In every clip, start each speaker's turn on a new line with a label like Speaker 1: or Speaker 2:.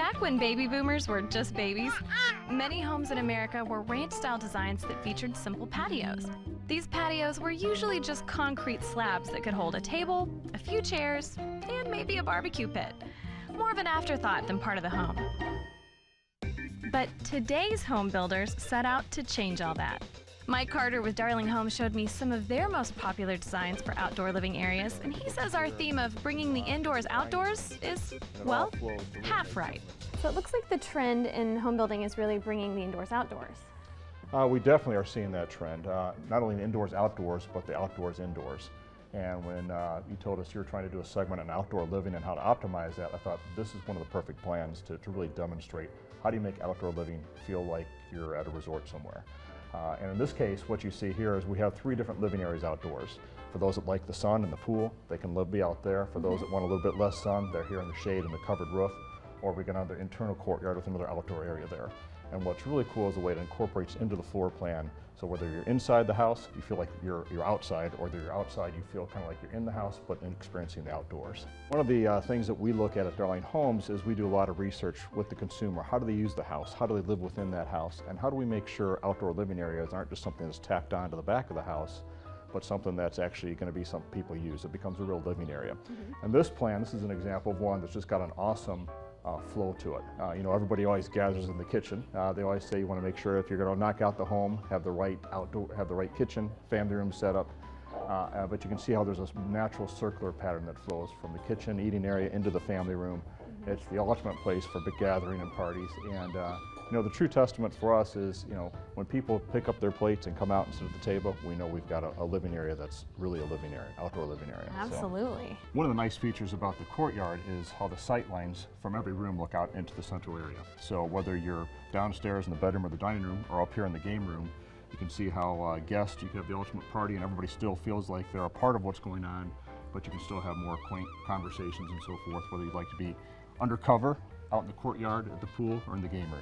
Speaker 1: Back when baby boomers were just babies, many homes in America were ranch-style designs that featured simple patios. These patios were usually just concrete slabs that could hold a table, a few chairs, and maybe a barbecue pit. More of an afterthought than part of the home. But today's home builders set out to change all that. Mike Carter with Darling Homes showed me some of their most popular designs for outdoor living areas, and he says our theme of bringing the indoors outdoors is, well, half right. So it looks like the trend in home building is really bringing the indoors outdoors.
Speaker 2: We definitely are seeing that trend, not only the indoors outdoors, but the outdoors indoors. And when you told us you were trying to do a segment on outdoor living and how to optimize that, I thought this is one of the perfect plans to really demonstrate how do you make outdoor living feel like you're at a resort somewhere. And in this case, what you see here is we have 3 different living areas outdoors. For those that like the sun and the pool, they can be out there. For those that want a little bit less sun, they're here in the shade and the covered roof, or we can have the internal courtyard with another outdoor area there. And what's really cool is the way it incorporates into the floor plan. So whether you're inside the house, you feel like you're outside, or whether you're outside, you feel kind of like you're in the house, but experiencing the outdoors. One of the things that we look at Darling Homes is we do a lot of research with the consumer. How do they use the house? How do they live within that house? And how do we make sure outdoor living areas aren't just something that's tacked on to the back of the house, but something that's actually going to be something people use. It becomes a real living area. And this plan, this is an example of one that's just got an awesome flow to it. You know, everybody always gathers in the kitchen. They always say you want to make sure if you're going to knock out the home, have the right kitchen, family room set up. But you can see how there's this natural circular pattern that flows from the kitchen, eating area into the family room. It's the ultimate place for big gathering and parties. And you know, the true testament for us is, you know, when people pick up their plates and come out and sit at the table, we know we've got a living area that's really a living area, outdoor living area.
Speaker 1: Absolutely.
Speaker 2: So, one of the nice features about the courtyard is how the sight lines from every room look out into the central area. So whether you're downstairs in the bedroom or the dining room, or up here in the game room, you can see how guests, you can have the ultimate party and everybody still feels like they're a part of what's going on, but you can still have more quaint conversations and so forth, whether you'd like to be undercover, out in the courtyard, at the pool, or in the game room.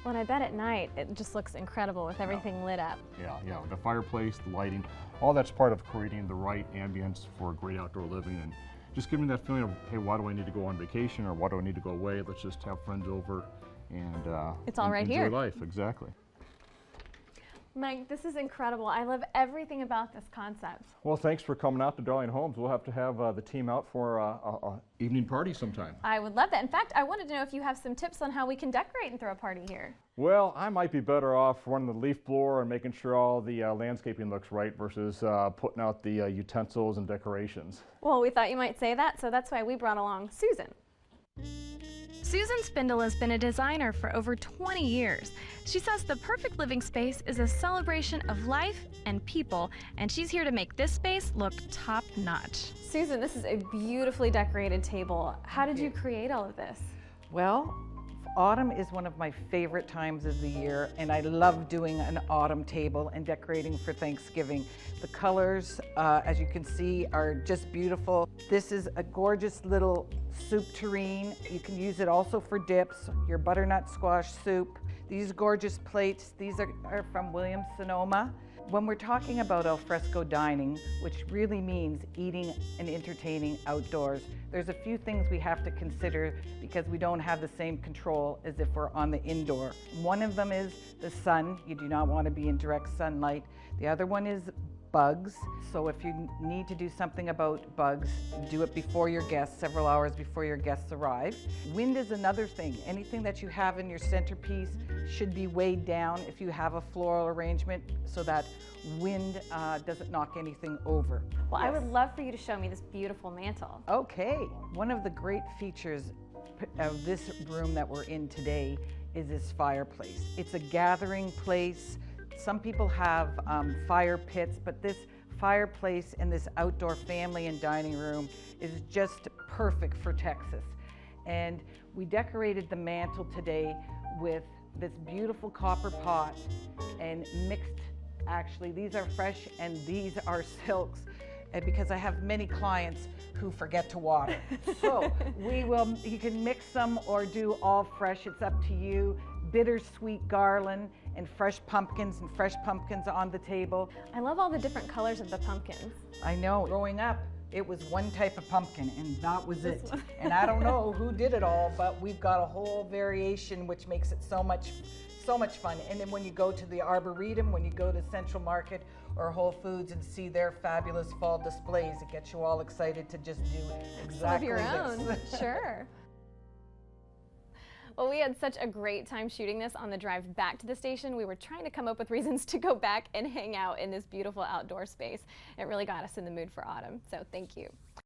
Speaker 1: Well, and I bet at night it just looks incredible with everything lit up.
Speaker 2: Yeah, the fireplace, the lighting, all that's part of creating the right ambience for great outdoor living, and just giving that feeling of, hey, why do I need to go on vacation, or why do I need to go away? Let's just have friends over and
Speaker 1: it's all right
Speaker 2: enjoy
Speaker 1: here.
Speaker 2: life. Exactly.
Speaker 1: Mike, this is incredible. I love everything about this concept.
Speaker 2: Well, thanks for coming out to Darling Homes. We'll have to have the team out for a evening party sometime.
Speaker 1: I would love that. In fact, I wanted to know if you have some tips on how we can decorate and throw a party here.
Speaker 2: Well, I might be better off running the leaf blower and making sure all the landscaping looks right versus putting out the utensils and decorations.
Speaker 1: Well, we thought you might say that, so that's why we brought along Susan. Susan Spindle has been a designer for over 20 years. She says the perfect living space is a celebration of life and people, and she's here to make this space look top-notch. Susan, this is a beautifully decorated table. How did you create all of this?
Speaker 3: Well, autumn is one of my favorite times of the year, and I love doing an autumn table and decorating for Thanksgiving. The colors, as you can see, are just beautiful. This is a gorgeous little soup tureen. You can use it also for dips, your butternut squash soup. These gorgeous plates, these are from Williams-Sonoma. When we're talking about al fresco dining, which really means eating and entertaining outdoors, there's a few things we have to consider because we don't have the same control as if we're on the indoor. One of them is the sun. You do not want to be in direct sunlight. The other one is bugs. So if you need to do something about bugs, do it before your guests, several hours before your guests arrive. Wind is another thing. Anything that you have in your centerpiece should be weighed down if you have a floral arrangement so that wind doesn't knock anything over.
Speaker 1: Well, yes. I would love for you to show me this beautiful mantle.
Speaker 3: Okay. One of the great features of this room that we're in today is this fireplace. It's a gathering place. Some people have fire pits, but this fireplace in this outdoor family and dining room is just perfect for Texas. And we decorated the mantle today with this beautiful copper pot and mixed, actually these are fresh and these are silks, and because I have many clients who forget to water. So you can mix them or do all fresh, it's up to you. Bittersweet garland and fresh pumpkins on the table.
Speaker 1: I love all the different colors of the pumpkins.
Speaker 3: I know. Growing up, it was one type of pumpkin and that was it. And I don't know who did it all, but we've got a whole variation which makes it so much fun. And then when you go to the Arboretum, when you go to Central Market or Whole Foods and see their fabulous fall displays, it gets you all excited to just do exactly
Speaker 4: Some of your
Speaker 3: this.
Speaker 4: own, sure. Well, we had such a great time shooting this on the drive back to the station. We were trying to come up with reasons to go back and hang out in this beautiful outdoor space. It really got us in the mood for autumn, so thank you.